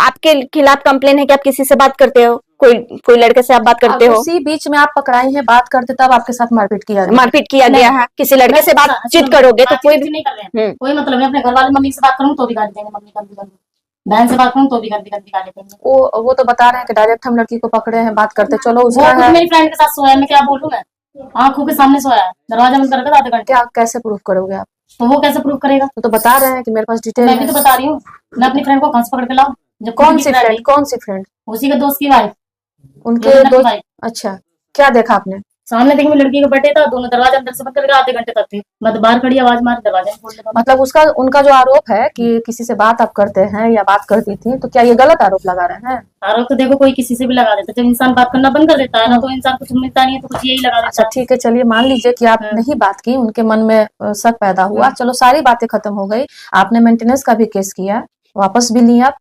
आपके खिलाफ कंप्लेन है कि आप किसी से बात करते हो, कोई लड़के से आप बात करते हो? उसी बीच में आप पकड़ाई हैं, बात करते तब आपके साथ मारपीट किया गया। मारपीट किया गया है। किसी लड़के से बातचीत करोगे तो कोई भी नहीं कर रहे हैं, कोई मतलब नहीं। अपने घर वाले मम्मी से बात करूँ तो भी गाली देंगे, मम्मी गंदी गंदी, बहन से बात करूँ तो भी गंदी गंदी गाली देंगे। वो तो बता रहे हैं कि डायरेक्ट हम लड़की को पकड़े हैं, बात करते। चलो वो उसका खुद मेरी फ्रेंड के साथ सोया है, मैं क्या बोलूँ, मैं आंखों के सामने सोया है, दरवाजा बंद करके आधे घंटे। क्या कैसे प्रूफ करोगे आप? तो वो कैसे प्रूफ करेगा? तो बता रहे हैं कि मेरे पास डिटेल मैं भी तो बता रही हूँ, मैं अपनी फ्रेंड को कहाँ से पकड़ के लाऊं? जब कौन सी फ्रेंड? उसी के दोस्त की वाइफ, उनके दोस्त। अच्छा, क्या देखा आपने? सामने देखी, लड़की का बर्थडे था, दोनों दरवाजा अंदर से बंद करके आधे घंटे तक थे। मैं तो बाहर खड़ी आवाज मार दरवाजा खोल देता। मतलब उनका जो आरोप है कि किसी से बात आप करते हैं या बात करती थी, तो क्या ये गलत आरोप लगा रहे हैं? आरोप तो देखो कोई किसी से भी लगा देता है, जब इंसान बात करना बंद कर देता है ना, तो इंसान कुछ मिलता नहीं है, तो कुछ यही लगा देता है। अच्छा ठीक है, चलिए मान लीजिए कि आप नहीं बात की, उनके मन में शक पैदा हुआ, चलो सारी बातें खत्म हो गई। आपने मेंटेनेंस का भी केस किया, वापस भी ली आप?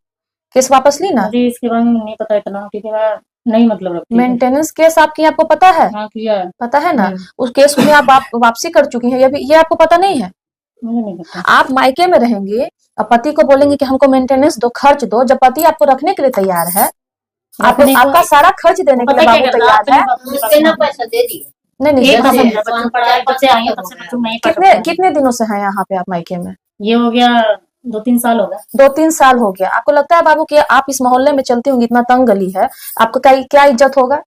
केस वापस ली ना? जी, इसके बारे में नहीं पता इतना, क्योंकि मैं नहीं मतलब रखती। मेंटेनेंस केस आपकी, आपको पता है? हाँ, किया है। पता है ना? उस केस में आप वापसी कर चुकी हैं, ये आपको पता नहीं है? मुझे नहीं पता। आप मायके में रहेंगे और पति को बोलेंगे कि हमको मेंटेनेंस दो, खर्च दो, जब पति आपको रखने के लिए तैयार है, आपका सारा खर्च देने के लिए बाबू तैयार है। पैसा दे दिए। नहीं, कितने दिनों से हैं यहाँ पे आप मायके में? ये हो गया 2-3 साल हो गए। 2-3 साल हो गया। आपको लगता है बाबू कि आप इस मोहल्ले में चलती होंगी, इतना तंग गली है, आपको क्या इज्जत होगा?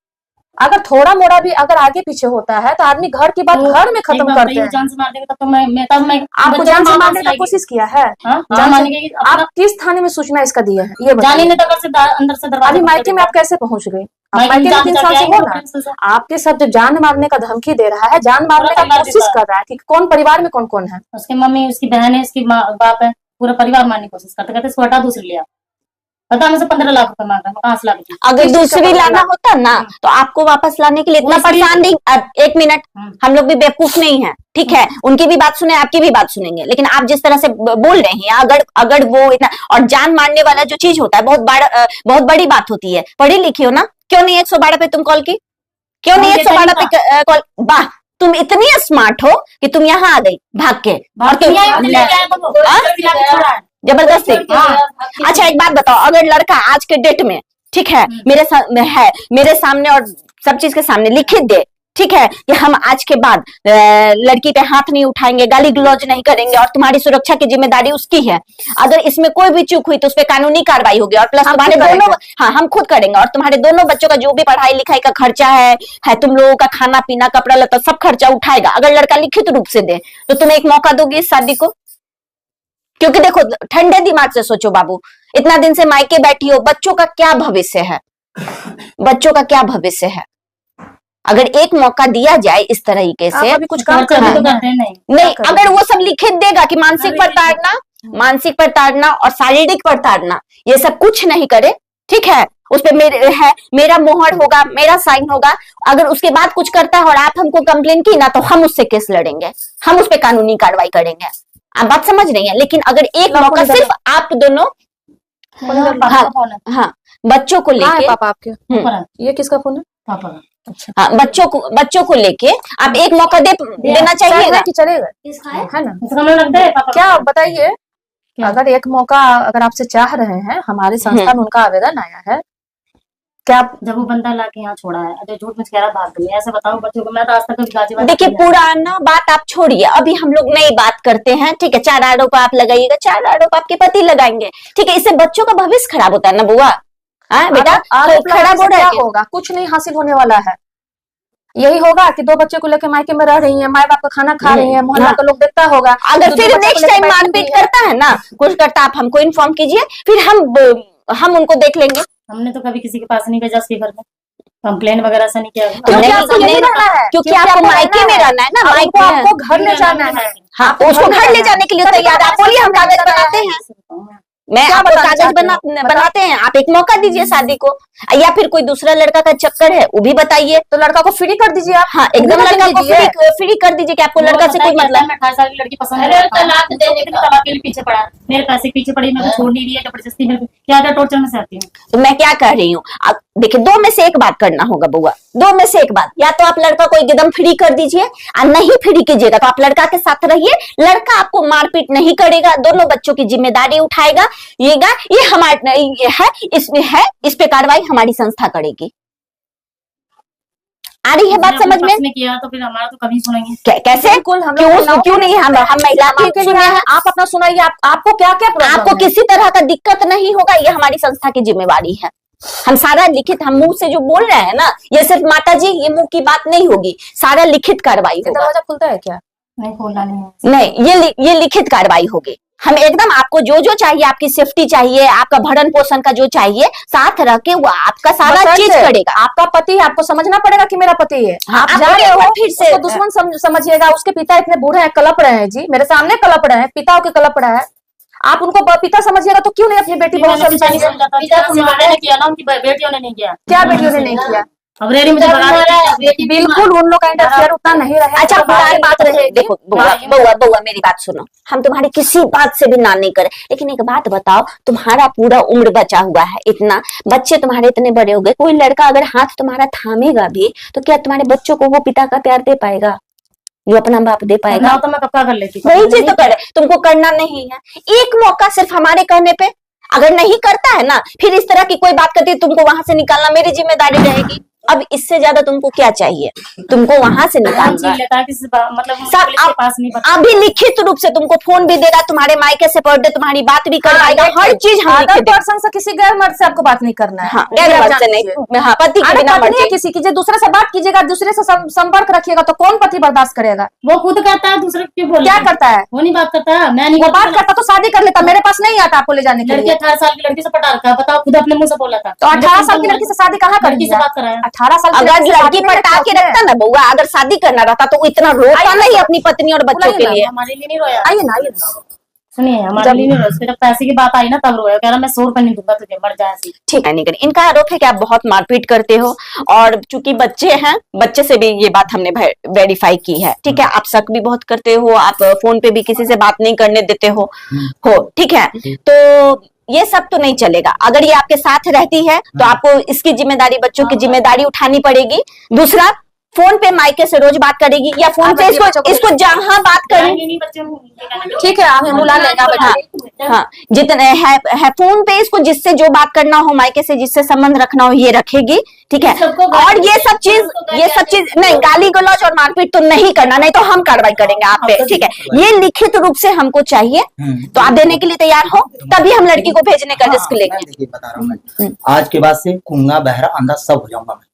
अगर थोड़ा मोड़ा भी अगर आगे पीछे होता है तो आदमी घर की बात घर में खत्म करते हैं। जान से मार देगा तब तो मैं आपको जान से मारने का कोशिश किया है? आप किस थाने में सूचना इसका दिया है ये बताइए? अंदर से दरवाजा। अभी मायके में आप कैसे पहुंच गई? आप मायके में 3 साल से हो ना, आपके साथ जब जान मारने का धमकी दे रहा है, जान मारने का कोशिश कर रहा है, कि कौन परिवार में कौन कौन है? उसकी मम्मी, उसकी बहन है, उसकी बाप है, पूरा परिवार मारने की कोशिश करते, कहते इसको हटा, दूसरी लिया। पता मुझे 15 लाख रुपए मांग रहा है, कहाँ से ला? अगर दूसरी लाना होता ना तो आपको वापस लाने के लिए इतना परेशान नहीं। एक मिनट, हम लोग भी बेवकूफ नहीं है, ठीक है? उनकी भी बात सुने, आपकी भी बात सुनेंगे, लेकिन आप जिस तरह से बोल रहे हैं, अगर वो इतना, और जान मारने वाला जो चीज होता है बहुत बड़ी बात होती है। पढ़ी लिखी हो ना, क्यों नहीं 112 पे तुम कॉल की? क्यों नहीं 112 पे कॉल? वाह, तुम इतनी स्मार्ट हो कि तुम यहाँ आ गई भाग के, और जबरदस्ती। अच्छा एक बात बताओ, अगर लड़का आज के डेट में, ठीक है, मेरे सामने और सब चीज के सामने लिखित दे, ठीक है, कि हम आज के बाद लड़की पे हाथ नहीं उठाएंगे, गाली गलौज नहीं करेंगे, और तुम्हारी सुरक्षा की जिम्मेदारी उसकी है, अगर इसमें कोई भी चूक हुई तो उस पर कानूनी कार्रवाई होगी, और प्लस तुम्हारे दोनों, हाँ हम खुद करेंगे, और तुम्हारे दोनों बच्चों का जो भी पढ़ाई लिखाई का खर्चा है तुम लोगों का खाना पीना कपड़ा लता सब खर्चा उठाएगा, अगर लड़का लिखित रूप से दे तो तुम एक मौका दोगे इस शादी को? क्योंकि देखो, ठंडे दिमाग से सोचो बाबू, इतना दिन से मायके बैठी हो, बच्चों का क्या भविष्य है? बच्चों का क्या भविष्य है? अगर एक मौका दिया जाए इस तरीके से, अभी कुछ काम करने तो नहीं, अगर वो सब लिखित देगा कि मानसिक प्रताड़ना और शारीरिक प्रताड़ना, ये सब कुछ नहीं करे, ठीक है, उस पे मेरा मोहर होगा, मेरा साइन होगा, अगर उसके बाद कुछ करता है और आप हमको कंप्लेन की ना, तो हम उससे केस लड़ेंगे, हम उस पे कानूनी कार्रवाई करेंगे। आप बात समझ रही हैं? लेकिन अगर एक मौका सिर्फ आप दोनों, हाँ, बच्चों को लेके, पापा आपके, ये किसका फोन है? पापा। अच्छा, हाँ, बच्चों को लेके आप एक मौका देना चाहिए कि चलेगा, है ना? क्या बताइए, अगर एक मौका अगर आपसे चाह रहे हैं, हमारे संस्था में उनका आवेदन आया है, क्या जब वो बंदा लाके यहाँ छोड़ा है, अरे झूठ में कह रहा भाग गई, ऐसे बताओ बच्चों को। मैं तो आज तक गाजीबात। देखिए, पुराना बात आप छोड़िए, अभी हम लोग नई बात करते हैं, ठीक है? 4 आरोप आप लगाइएगा, 4 आरोप आपके पति लगाएंगे, ठीक है? इससे बच्चों का भविष्य खराब होता है ना बुआ। बेटा खराब हो रहा होगा, कुछ नहीं हासिल होने वाला है। यही होगा कि 2 बच्चे को लेकर मायके में रह रही है, माए बाप का खाना खा रही है, मोहल्ला का लोग देखता होगा। अगर फिर नेक्स्ट टाइम मारपीट करता है ना, कुछ करता, आप हमको इन्फॉर्म कीजिए, फिर हम उनको देख लेंगे। हमने तो कभी किसी के पास नहीं भेजा उसके घर में, कंप्लेन वगैरह से नहीं किया। क्योंकि आपको मायके में रहना है ना, मायके आपको घर ले जाना है। हाँ, उसको घर ले जाने के लिए तैयार है। आप बोलिए, हम कागज बनाते हैं, मैं आपको कागज बनाते हैं, आप एक मौका दीजिए शादी को, या फिर कोई दूसरा लड़का का चक्कर है वो भी बताइए, तो लड़का को फ्री कर दीजिए आप। हाँ, एकदम लड़का को फ्री कर दीजिए कि आपको लड़का से कोई मतलब। 18 साल की लड़की पसंद है, तलाक देने के लिए पीछे पड़ा, मेरे पैसे पीछे पड़ी, मैं छोड़ नहीं रही है, जबरदस्ती में क्या टॉर्चर में से आती हूँ। तो मैं क्या कह रही हूँ, देखिए, दो में से एक बात करना होगा बुआ, दो में से एक बात। या तो आप लड़का को एकदम फ्री कर दीजिए, और नहीं फ्री कीजिएगा तो आप लड़का के साथ रहिए। लड़का आपको मारपीट नहीं करेगा, दोनों बच्चों की जिम्मेदारी उठाएगा। ये हमारे है, इसमें है, इस पे कार्रवाई हमारी संस्था करेगी। आ रही है बात समझ में? किया तो फिर हमारा तो कभी सुनेंगे कैसे? बिल्कुल, हम क्यों नहीं? हम महिला के लिए हैं, आप अपना सुनाइए। आपको क्या क्या प्रॉब्लम आपको है? किसी तरह का दिक्कत नहीं होगा, ये हमारी संस्था की जिम्मेवारी है। हम सारा लिखित, हम मुंह से जो बोल रहे हैं ना, ये सिर्फ माता जी ये मुंह की बात नहीं होगी, सारा लिखित कार्रवाई होगा। दरवाजा खुलता है क्या? नहीं, खोलना नहीं है। नहीं, ये लिखित कार्रवाई होगी। हम एकदम आपको जो चाहिए, आपकी सेफ्टी चाहिए, आपका भरण पोषण का जो चाहिए, साथ रह के वो आपका सारा चीज करेगा। आपका पति, आपको समझना पड़ेगा कि मेरा पति है। हाँ, आप जा रहे हो, फिर से उसको दुश्मन समझिएगा। उसके पिता इतने बूढ़े हैं, कलप रहे हैं जी, मेरे सामने कलप रहे हैं, पिता के कलप रहा है। आप उनको पिता समझिएगा तो क्यों नहीं अपनी बेटी बहुत समझाइए? किया ना, उनकी बेटियों ने नहीं किया। क्या बेटियों ने नहीं किया? अब रेडी मुझे बिल्कुल उन लोग का इंटरफेयर उतना नहीं रहे। अच्छा, हमारी बात रहे, देखो बउआ मेरी बात सुनो, हम तुम्हारी किसी बात से भी ना नहीं करे, लेकिन एक बात बताओ, तुम्हारा पूरा उम्र बचा हुआ है, इतना बच्चे तुम्हारे इतने बड़े हो गए, कोई लड़का अगर हाथ तुम्हारा थामेगा भी तो क्या तुम्हारे बच्चों को वो पिता का प्यार दे पाएगा, जो अपना बाप दे पाएगा? तो मैं कब कर लेती, वही चीज तो करे, तुमको करना नहीं है। एक मौका सिर्फ हमारे कहने पे, अगर नहीं करता है ना, फिर इस तरह की कोई बात करती है, तुमको वहां से निकालना मेरी जिम्मेदारी रहेगी। अब इससे ज्यादा तुमको क्या चाहिए? तुमको वहां से निकालना मतलब अभी लिखित रूप से तुमको फोन भी देगा, तुम्हारे मायके से बर्थडे, तुम्हारी बात भी करवाएगा, हर चीज हम लिख देंगे। पर्सन से किसी गैर मर्द से आपको बात नहीं करना है। हाँ, गैर मर्द से नहीं, हाँ, पति के बिना मर्जी किसी की, जो दूसरे से बात कीजिएगा, दूसरे से संपर्क रखिएगा, तो कौन पति बर्दाश्त करेगा? वो खुद करता है, दूसरे क्यों बोल? क्या करता है? वो नहीं बात करता है, मैं नहीं। वो बात करता तो शादी कर लेता, मेरे पास नहीं आता आपको ले जाने के लिए। 18 साल की लड़की से पटा रखा है, बताओ, खुद अपने मुंह से बोला था। तो 18 साल की लड़की से शादी कहाँ कर? लड़की से बात कराया। 18 साल अगर लड़की पटा के रखता ना बउआ, अगर शादी करना रहता तो इतना रोता नहीं अपनी पत्नी और बच्चों के लिए। हमारे लिए नहीं रोया। आइए ना, आइए। सुनिए, हमारे लिए नहीं रोया, उसके जब पैसे की बात आई ना तब रोया, कह रहा मैं 100 रुपए नहीं दूंगा तुझे, मर जाए ऐसी। ठीक है, नहीं करें। इनका आरोप है कि आप बहुत मारपीट करते हो, और चूंकि बच्चे हैं, बच्चे से भी ये बात हमने वेरीफाई की है। ठीक है, आप शक भी बहुत करते हो, आप फोन पे भी किसी से बात नहीं करने देते हो। ठीक है, तो ये सब तो नहीं चलेगा। अगर ये आपके साथ रहती है तो आपको इसकी जिम्मेदारी, बच्चों की जिम्मेदारी उठानी पड़ेगी। दूसरा, फोन पे मायके से रोज बात करेगी, या फोन पे इसको जहां बात करेंगे, ठीक है, हमें बुला लेगा। हाँ, जितने है फोन पे इसको जिससे जो बात करना हो, मायके से जिससे संबंध रखना हो, ये रखेगी। ठीक है, और ये सब चीज नहीं, गाली गलौज और मारपीट तो नहीं करना, नहीं तो हम कार्रवाई करेंगे आप पे। ठीक है, ये लिखित रूप से हमको चाहिए, तो आप देने के लिए तैयार हो, तभी हम लड़की को भेजने का रिस्क लेंगे। बता रहा हूँ, आज के बाद से गूंगा बहरा अंधा सब हो जाऊंगा मैं।